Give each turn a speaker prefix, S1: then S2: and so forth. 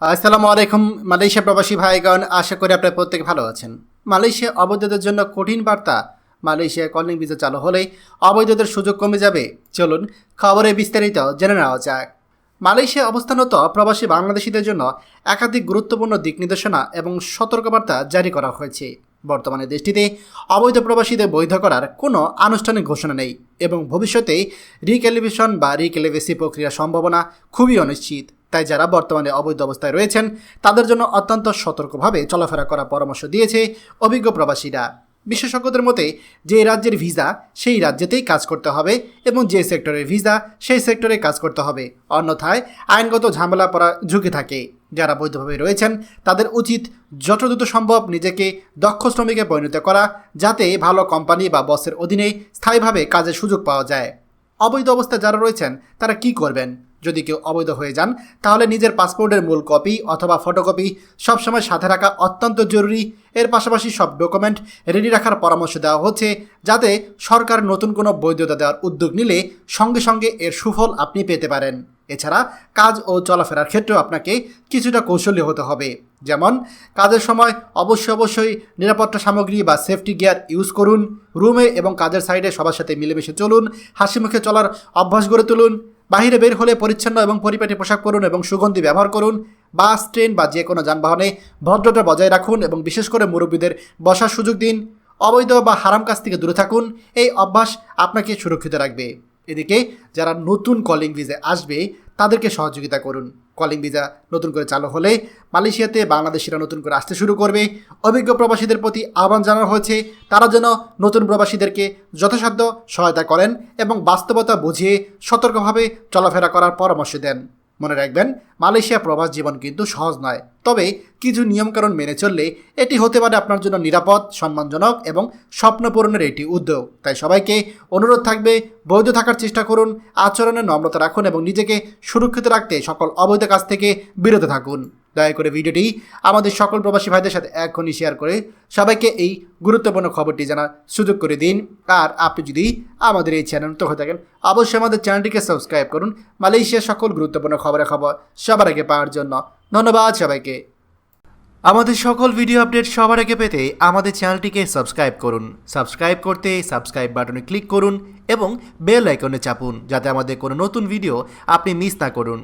S1: আসসালামু আলাইকুম মালয়েশিয়া প্রবাসী ভাইগণ, আশা করি আপনারা প্রত্যেকে ভালো আছেন। মালয়েশিয়া অবৈধদের জন্য কঠিন বার্তা। মালয়েশিয়া কলিং ভিসা চালু হলেই অবৈধদের সুযোগ কমে যাবে। চলুন খবরে বিস্তারিত জেনে নেওয়া যাক। মালয়েশিয়া অবস্থানরত প্রবাসী বাংলাদেশিদের জন্য একাধিক গুরুত্বপূর্ণ দিক নির্দেশনা এবং সতর্কবার্তা জারি করা হয়েছে। বর্তমানে দেশটিতে অবৈধ প্রবাসীদের বৈধ করার কোনো আনুষ্ঠানিক ঘোষণা নেই এবং ভবিষ্যতে রিক্যালিভেশন বা রিক্যালিভেসি প্রক্রিয়ার সম্ভাবনা খুবই অনিশ্চিত। তাই যারা বর্তমানে অবৈধ অবস্থায় রয়েছেন তাদের জন্য অত্যন্ত সতর্কভাবে চলাফেরা করার পরামর্শ দিয়েছে অভিজ্ঞ প্রবাসীরা। বিশেষজ্ঞদের মতে যে রাজ্যের ভিসা সেই রাজ্যেতেই কাজ করতে হবে এবং যে সেক্টরের ভিসা সেই সেক্টরে কাজ করতে হবে, অন্যথায় আইনগত ঝামেলা পড়ার ঝুঁকি থাকে। যারা বৈধভাবে রয়েছেন তাদের উচিত যত দ্রুত সম্ভব নিজেকে দক্ষ শ্রমিকে পরিণত করা, যাতে ভালো কোম্পানি বা বসের অধীনে স্থায়ীভাবে কাজের সুযোগ পাওয়া যায়। অবৈধ অবস্থায় যারা রয়েছেন তারা কি করবেন? যদি কেউ অবৈধ হয়ে যান তাহলে নিজের পাসপোর্টের মূল কপি অথবা ফটোকপি সবসময় সাথে রাখা অত্যন্ত জরুরি। এর পাশাপাশি সব ডকুমেন্ট রেডি রাখার পরামর্শ দেওয়া হচ্ছে, যাতে সরকার নতুন কোনো বৈধতা দেওয়ার উদ্যোগ নিলে সঙ্গে সঙ্গে এর সুফল আপনি পেতে পারেন। এছাড়া কাজ ও চলাফেরার ক্ষেত্রেও আপনাকে কিছুটা কৌশলী হতে হবে। যেমন কাজের সময় অবশ্যই নিরাপত্তা সামগ্রী বা সেফটি গিয়ার ইউজ করুন। রুমে এবং কাজের সাইডে সবার সাথে মিলেমিশে চলুন। হাসি মুখে চলার অভ্যাস গড়ে তুলুন। বাহিরে বের হলে পরিচ্ছন্ন এবং পরিপাটি পোশাক পরুন এবং সুগন্ধি ব্যবহার করুন। বাস, ট্রেন বা যে কোনো যানবাহনে ভদ্রতা বজায় রাখুন এবং বিশেষ করে মুরব্বীদের বসার সুযোগ দিন। অবৈধ বা হারাম কাজ থেকে দূরে থাকুন। এই অভ্যাস আপনাকে সুরক্ষিত রাখবে। এদিকে যারা নতুন কলিং ভিসা আসবে তাদেরকে সহযোগিতা করুন। কলিং ভিসা নতুন করে চালু হলে মালয়েশিয়াতে বাংলাদেশিরা নতুন করে আসতে শুরু করবে। অভিজ্ঞ প্রবাসীদের প্রতি আহ্বান জানানো হয়েছে তারা যেন নতুন প্রবাসীদেরকে যথাসাধ্য সহায়তা করেন এবং বাস্তবতা বুঝিয়ে সতর্কভাবে চলাফেরা করার পরামর্শ দেন। মনে রাখবেন, মালয়েশিয়া প্রবাস জীবন কিন্তু সহজ নয়, তবে কিছু নিয়মকানুন মেনে চললে এটি হতে পারে আপনার জন্য নিরাপদ, সম্মানজনক এবং স্বপ্ন পূরণের একটি উদ্যোগ। তাই সবাইকে অনুরোধ থাকবে, বৈধ থাকার চেষ্টা করুন, আচরণে নম্রতা রাখুন এবং নিজেকে সুরক্ষিত রাখতে সকল অবৈধ কাজ থেকে বিরত থাকুন। দয়া করে ভিডিওটি আমাদের সকল প্রবাসী ভাইদের সাথে এখনই শেয়ার করে সবাইকে এই গুরুত্বপূর্ণ খবরটি জানার সুযোগ করে দিন। আর আপনি যদি আমাদের এই চ্যানেল নতুন হয়ে থাকেন অবশ্যই আমাদের চ্যানেলটিকে সাবস্ক্রাইব করুন মালয়েশিয়ার সকল গুরুত্বপূর্ণ খবর সবার আগে পাওয়ার জন্য। ধন্যবাদ সবাইকে। আমাদের সকল ভিডিও আপডেট সবার আগে পেতে আমাদের চ্যানেলটিকে সাবস্ক্রাইব করুন। সাবস্ক্রাইব করতে সাবস্ক্রাইব বাটনে ক্লিক করুন এবং বেল আইকনে চাপুন, যাতে আমাদের কোনো নতুন ভিডিও আপনি মিস না করুন।